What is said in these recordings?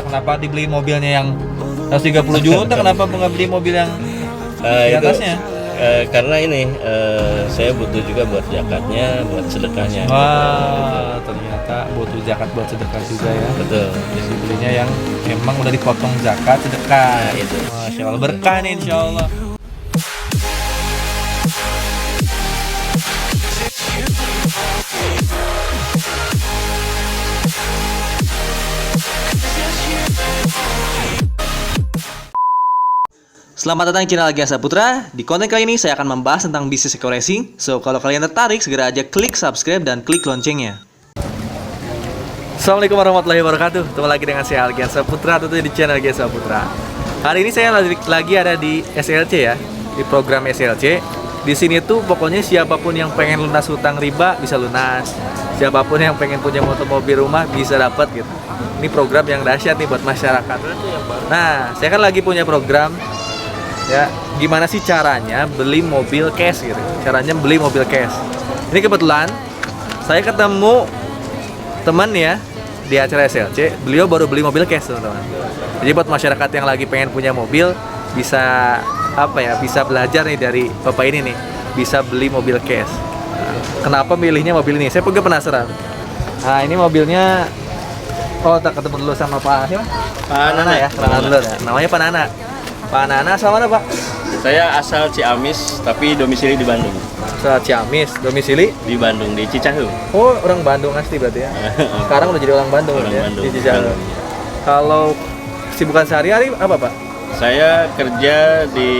Kenapa dibeli mobilnya yang 130 juta? Kenapa nggak beli mobil yang di atasnya? Karena ini saya butuh juga buat zakatnya, buat sedekahnya. Wah, ternyata butuh zakat buat sedekah juga ya. Betul. Jadi belinya yang memang udah dipotong zakat sedekah. Nah, itu. Masya Allah, berkah nih insya Allah. Selamat datang di channel Algiasa Putra. Di konten kali ini saya akan membahas tentang bisnis eco racing. So, kalau kalian tertarik, segera aja klik subscribe dan klik loncengnya. Assalamualaikum warahmatullahi wabarakatuh. Ketemu lagi dengan saya Algiasa Putra, tentunya di channel Algiasa Putra. Hari ini saya lagi ada di SLC ya, di program SLC. Di sini tuh pokoknya siapapun yang pengen lunas hutang riba bisa lunas. Siapapun yang pengen punya mobil rumah bisa dapat gitu. Ini program yang dahsyat nih buat masyarakat. Nah, saya kan lagi punya program ya, gimana sih caranya beli mobil cash gitu. Caranya beli mobil cash. Ini kebetulan saya ketemu teman ya di acara SLC, beliau baru beli mobil cash, teman-teman. Jadi buat masyarakat yang lagi pengen punya mobil bisa bisa belajar nih dari bapak ini nih, bisa beli mobil cash. Nah, kenapa milihnya mobil ini? Saya juga penasaran. Nah, ini mobilnya tak ketemu dulu sama Pak siapa? Pak Nana ya, kenalan dulu ya. Namanya Pak Nana. Pak Nana asal mana, Pak? Saya asal Ciamis tapi domisili di Bandung. Asal Ciamis, domisili Di Bandung, di Cicaheum. Oh, orang Bandung asli berarti ya. Sekarang udah jadi orang Bandung Orang ya, Bandung. di Cicaheum. Kalau kesibukan sehari-hari apa, Pak? Saya kerja di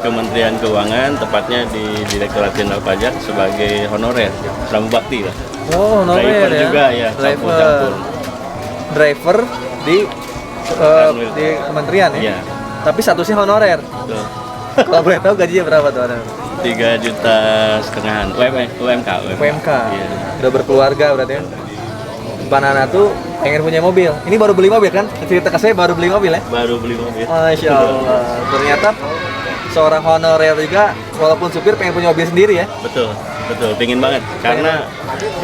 Kementerian Keuangan, tepatnya di Direktorat Jenderal Pajak sebagai honorer, pramu bakti lah. Oh, honorer Driver ya. juga ya, campur-campur. Driver di kementerian ya. Iya. Tapi statusnya honorer. Betul. Kalau boleh tahu gajinya berapa tuh? 3,5 juta UMK. UMK. Iya. Udah berkeluarga berarti ya. Pak Nana tuh pengen punya mobil. Ini baru beli mobil kan? Cerita ke saya baru beli mobil ya. Baru beli mobil. Masya Allah. Ternyata seorang honorer juga walaupun supir pengen punya mobil sendiri ya. Betul, pingin banget. Karena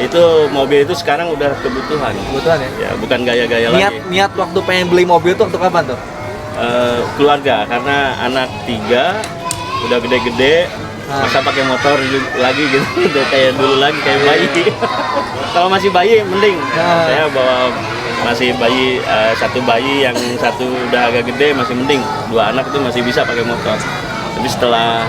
itu mobil itu sekarang udah kebutuhan. Kebutuhan ya. Ya, bukan gaya-gaya lagi. Niat waktu pengen beli mobil tuh untuk kapan tuh? Keluarga, karena anak 3 udah gede-gede, masa pakai motor lagi gitu, udah kayak dulu lagi kayak bayi. Kalau masih bayi mending. Saya bawa masih bayi, satu bayi, yang satu udah agak gede masih mending. 2 anak itu masih bisa pakai motor. Tapi setelah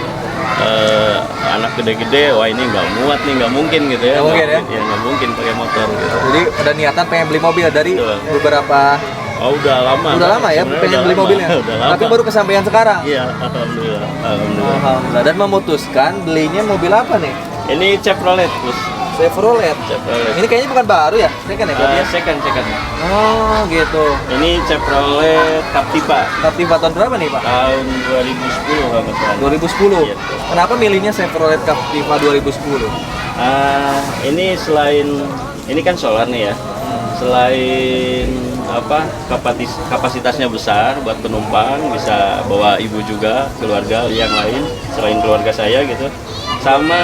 anak gede-gede, wah ini nggak muat nih, nggak mungkin gitu ya. Nggak mungkin ya? Ya nggak mungkin pakai motor gitu. Jadi ada niatan pengen beli mobil dari beberapa. Oh udah lama. Udah lama ya pengen beli mobilnya. Udah lama. Tapi baru kesampaian sekarang. Iya, alhamdulillah. Alhamdulillah. Dan memutuskan belinya mobil apa nih? Ini Chevrolet plus. Chevrolet. Ini kayaknya bukan baru ya? Second ya berarti ya? Second. Oh gitu. Ini Chevrolet Captiva. Captiva tahun berapa nih, Pak? Tahun 2010 kalau nggak salah. 2010. Iya. Kenapa milihnya Chevrolet Captiva 2010? Ini kan solar nih ya. Selain kapasitasnya besar buat penumpang, bisa bawa ibu juga, keluarga yang lain selain keluarga saya gitu. Sama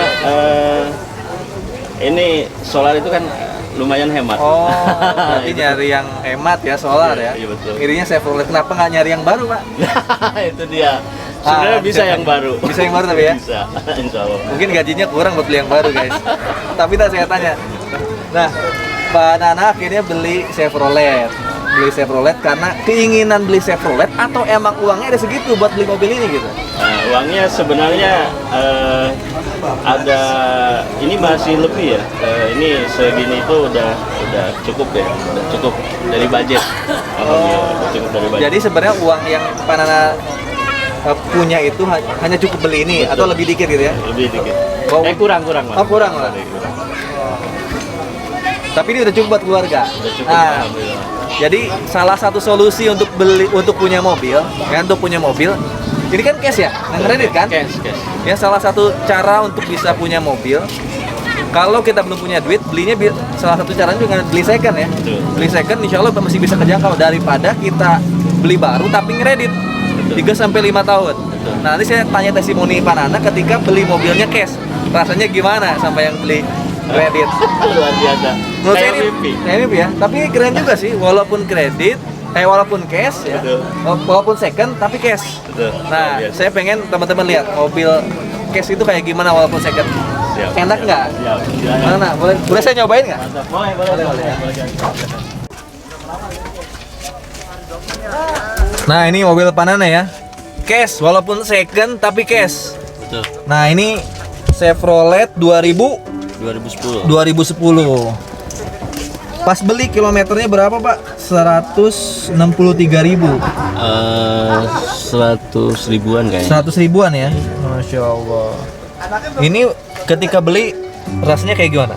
ini solar itu kan lumayan hemat. Oh, berarti nyari yang hemat ya, solar ya? Iya, betul. Irinya Chevrolet, kenapa nggak nyari yang baru, Pak? Itu dia. Sebenarnya bisa yang baru. Bisa yang baru tapi ya? Bisa, insya Allah. Mungkin gajinya kurang buat beli yang baru, guys. Tapi tak saya tanya. Nah, Pak Nana akhirnya beli Chevrolet. Beli Chevrolet karena keinginan beli Chevrolet atau emang uangnya ada segitu buat beli mobil ini gitu? Nah, uangnya sebenarnya ada, ini masih lebih ya. Ini segini itu udah cukup ya, udah cukup dari budget. Alhamdulillah, udah cukup dari budget. Jadi sebenarnya uang yang Pak Nana punya itu hanya cukup beli ini. Betul. Atau lebih dikit gitu ya? Lebih dikit. Wow. Kurang. Oh, kurang lah. Tapi ini udah cukup buat keluarga. Udah cukup. Nah, jadi salah satu solusi untuk punya mobil, ini kan cash ya, kredit kan? Cash. Ya, salah satu cara untuk bisa punya mobil, kalau kita belum punya duit, belinya salah satu caranya dengan beli second ya. Betul. Beli second, insya Allah masih bisa kejangkau daripada kita beli baru tapi kredit 3-5 tahun. Betul. Nah, nanti saya tanya testimoni Pak Nana ketika beli mobilnya cash, rasanya gimana sama yang beli kredit? Luar biasa. Menurut saya Kayak mimpi. ini ya, tapi keren juga sih, walaupun kredit walaupun cash ya, Betul. walaupun second tapi cash. Betul. Nah, Luar biasa. saya pengen teman-teman lihat mobil cash itu kayak gimana walaupun second. Siap, Enak siap. nggak? Siap, silakan. Mana? Boleh saya nyobain nggak? Mantap. Boleh. Nah, ini mobil Panana ya. Cash walaupun second tapi cash. Betul. Nah, ini Chevrolet 2010. 2010. Pas beli kilometernya berapa, Pak? 163.000. 100 ribuan kayaknya. 100 ribuan ya. Masya Allah. Ini ketika beli rasanya kayak gimana?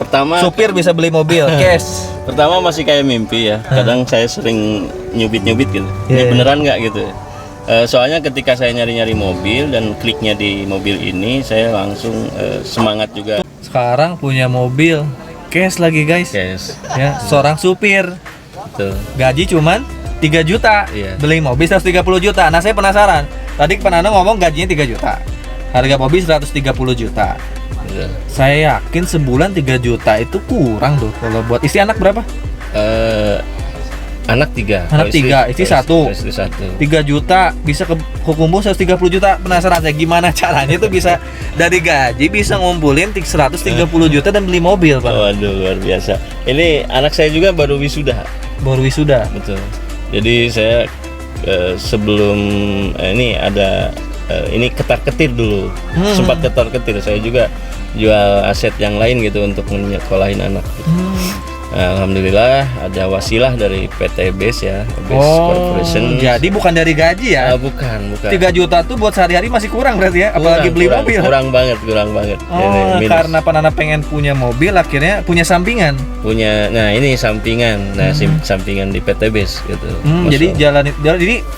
Pertama Supir bisa beli mobil cash. Pertama masih kayak mimpi ya. Kadang saya sering nyubit-nyubit gitu. Iya, Ini iya. beneran nggak gitu. Soalnya ketika saya nyari-nyari mobil dan kliknya di mobil ini, saya langsung semangat juga. Sekarang punya mobil cash lagi, guys. Guys, Ya, seorang supir. betul. Gaji cuman 3 juta. Iya. Beli mobil 130 juta. Nah, saya penasaran. Tadi Panana ngomong gajinya 3 juta. Harga mobil 130 juta. Betul. Saya yakin sebulan 3 juta itu kurang tuh. Kalau buat istri anak berapa? Anak 3. Anak 3, istri 1. Istri 1. 3 juta bisa kumpul 130 juta. Penasaran saya gimana caranya itu bisa dari gaji bisa ngumpulin 130 juta dan beli mobil, Pak. Waduh, luar biasa. Ini anak saya juga baru wisuda. Baru wisuda. Betul. Jadi saya sebelum ini ada ini ketar-ketir dulu. Sempat ketar-ketir. Saya juga jual aset yang lain gitu untuk menyekolahin anak. Gitu. Alhamdulillah ada wasilah dari PT BES ya, BES Corporation. Jadi bukan dari gaji ya? Bukan. 3 juta tuh buat sehari-hari masih kurang berarti ya, apalagi beli mobil. Kurang banget. Oh, Ini minus. karena Panana pengen punya mobil, akhirnya punya sampingan. Punya, nah ini sampingan, sampingan di PT BES gitu. Jadi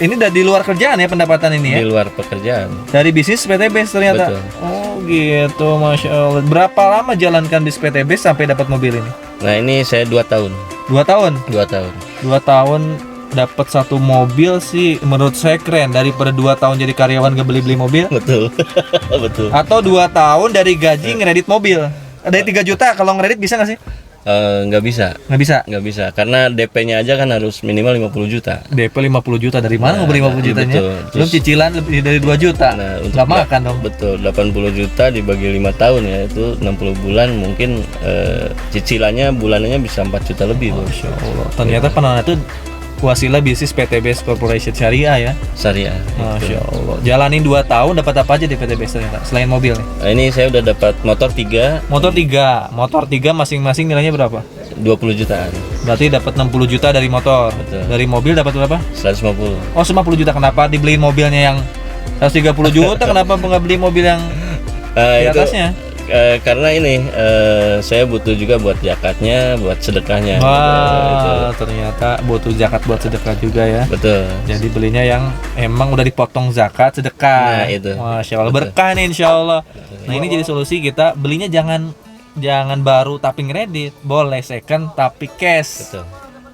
ini udah di luar kerjaan ya pendapatan ini ya? di luar pekerjaan. Dari bisnis PT BES ternyata. Betul. Oh gitu, Masya Allah. Berapa lama jalankan bis PT BES sampai dapat mobil ini? Nah ini saya 2 tahun. 2 tahun. 2 tahun. 2 tahun dapat satu mobil sih menurut saya keren daripada 2 tahun jadi karyawan gak beli-beli mobil. Betul. Betul. Atau 2 tahun dari gaji ngeredit mobil. Dari 3 juta kalau ngeredit bisa nggak sih? Nggak bisa. Nggak bisa. Karena DP-nya aja kan harus minimal 50 juta. DP 50 juta dari mana mau beli 50 jutanya? betul. Belum cicilan lebih dari 2 juta. Nah, untuk Nggak makan dong. Betul, 80 juta dibagi 5 tahun ya, itu 60 bulan mungkin cicilannya bulanannya bisa 4 juta lebih. Masya Allah. Ternyata Panana itu wasilah bisnis PT BES Corporation Syariah ya. Syariah. Masya Allah. Jalanin 2 tahun dapat apa aja di PT BES ternyata selain mobil nih? Nah, ini saya udah dapat motor 3, Motor 3 masing-masing nilainya berapa? 20 jutaan, Berarti dapat 60 juta dari motor. Betul. Dari mobil dapat berapa? 150. Oh, 50 juta. Kenapa dibeliin mobilnya yang 130 juta? Kenapa nggak beli mobil yang di Itu atasnya? karena ini saya butuh juga buat zakatnya, buat sedekahnya. Wah, ternyata butuh zakat buat sedekah juga ya. Betul. Jadi belinya yang emang udah dipotong zakat sedekah. Nah, itu. Masya Allah, Betul. berkah nih insya Allah. Nah, ini jadi solusi kita belinya jangan baru tapi ngeredit, boleh second tapi cash. Betul.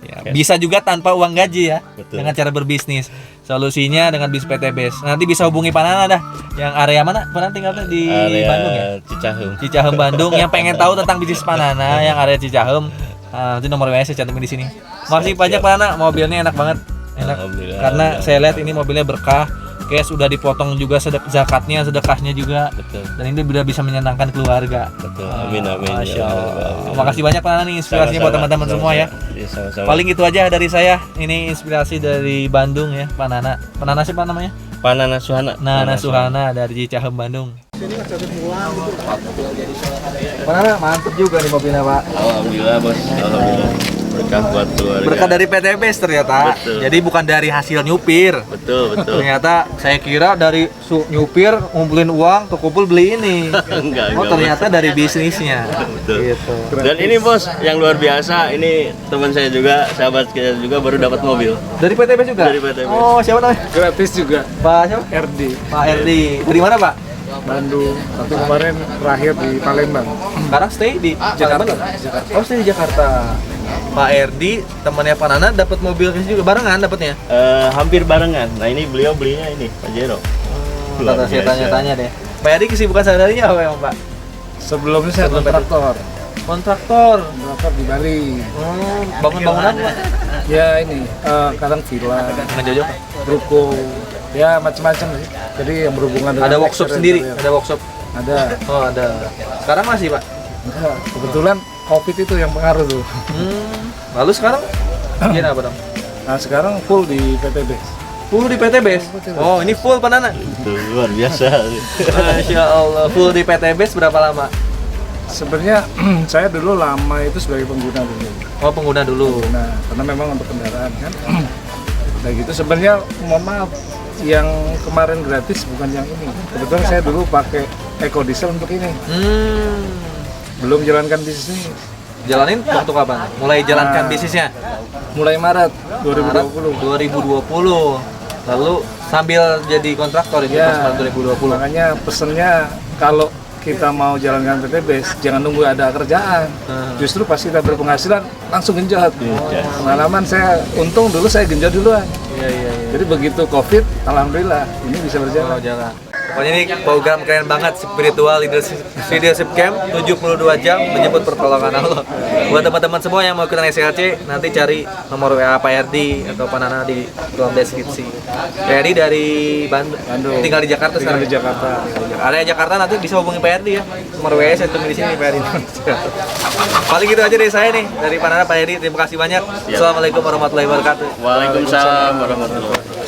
Ya, bisa juga tanpa uang gaji ya. Betul. Dengan cara berbisnis. Solusinya dengan bis PT BES. Nanti bisa hubungi Panana dah. Yang area mana? Panana tinggalnya di Area Bandung ya? Cicahem. Cicahem Bandung. Yang pengen tahu tentang bisnis Panana yang area Cicahem, nanti nomor WA saya cantumin di sini. Makasih banyak Panana, mobilnya enak banget. Enak. Alhamdulillah. Karena saya lihat ini mobilnya berkah. Kayak sudah dipotong juga zakatnya, sedekahnya juga. Betul. Dan ini udah bisa menyenangkan keluarga. Betul. Amin. Masya Ya Allah. Allah. Makasih banyak Panana nih inspirasinya buat teman-teman semua ya. Sama-sama. Paling itu aja dari saya. Ini inspirasi dari Bandung ya, Panana. Panana siapa namanya? Panana Suhana. Nana Suhana dari Cicahem Bandung. Panana mantep juga nih mobilnya, Pak. Alhamdulillah bos. Alhamdulillah. Berkah buat keluarga. Berkah dari PT BES ternyata. Betul. Jadi bukan dari hasil nyupir. Betul. Ternyata saya kira dari nyupir ngumpulin uang kekumpul beli ini. Enggak, Oh, ternyata dari bisnisnya. Betul. Gitu. Dan ini bos yang luar biasa. Ini teman saya juga, sahabat kita juga baru dapat mobil. Dari PT BES juga? Dari PT BES. Oh, siapa namanya? Gratis juga. Pak siapa? RD Pak Erdi. Dari mana, Pak? Bandung. Tapi kemarin terakhir di Palembang. Sekarang stay di Jakarta. Oh, stay di Jakarta. Pak Erdi, temannya Pak Nana dapat mobil juga barengan dapatnya. Hampir barengan. Nah ini beliau belinya ini Pajero. Tata saya tanya-tanya deh. Pak Erdi kesibukan sehari-harinya apa emang, Pak? Sebelumnya saya kontraktor. Kontraktor. Kontraktor di Bali. Bangun-bangunan Pak? Ya ini, kadang villa, Ngejojok. ruko, ya macam-macam sih. Jadi yang berhubungan dengan Ada workshop exterior sendiri, interior. ada workshop. Ada. Oh, ada. Sekarang masih, Pak? Enggak, kebetulan COVID itu yang pengaruh tuh. Lalu sekarang gimana apa dong? Nah sekarang full di PTB. Full di PTBS. Oh, ini full Panana. Itu luar biasa. Masya Allah, full di PTBS berapa lama? Sebenarnya saya dulu lama itu sebagai pengguna dulu. Oh, pengguna dulu. Nah, karena memang untuk kendaraan kan. Nah gitu sebenarnya mohon maaf yang kemarin gratis bukan yang ini. Kebetulan saya dulu pakai Eco Diesel untuk ini. Belum jalankan bisnis ini. Jalanin waktu kapan? Mulai jalankan bisnisnya? Mulai Maret Maret 2020. 2020. Lalu sambil jadi kontraktor itu pas Maret 2020. Makanya pesennya kalau kita mau jalankan PTBS jangan nunggu ada kerjaan. Justru pas kita berpenghasilan langsung genjot. Pengalaman saya untung dulu saya genjot duluan. Iya. Jadi begitu Covid, alhamdulillah ini bisa berjalan. Oh, jalan. Pokoknya ini program keren banget, spiritual leadership camp 72 jam menyebut pertolongan Allah. Buat teman-teman semua yang mau ikutan SLC, nanti cari nomor WA Pak Erdi atau Pak Nana di kolom deskripsi. Pak Erdi dari Bandung. Tinggal di Jakarta Tinggal sekarang. di Jakarta. Ada yang Jakarta nanti bisa hubungi Pak Erdi ya. Nomor WA saya tulis di sini Pak Erdi. Paling gitu aja dari saya nih, dari Pak Nana, Pak Erdi. Terima kasih banyak. Assalamualaikum warahmatullahi wabarakatuh. Waalaikumsalam warahmatullahi wabarakatuh.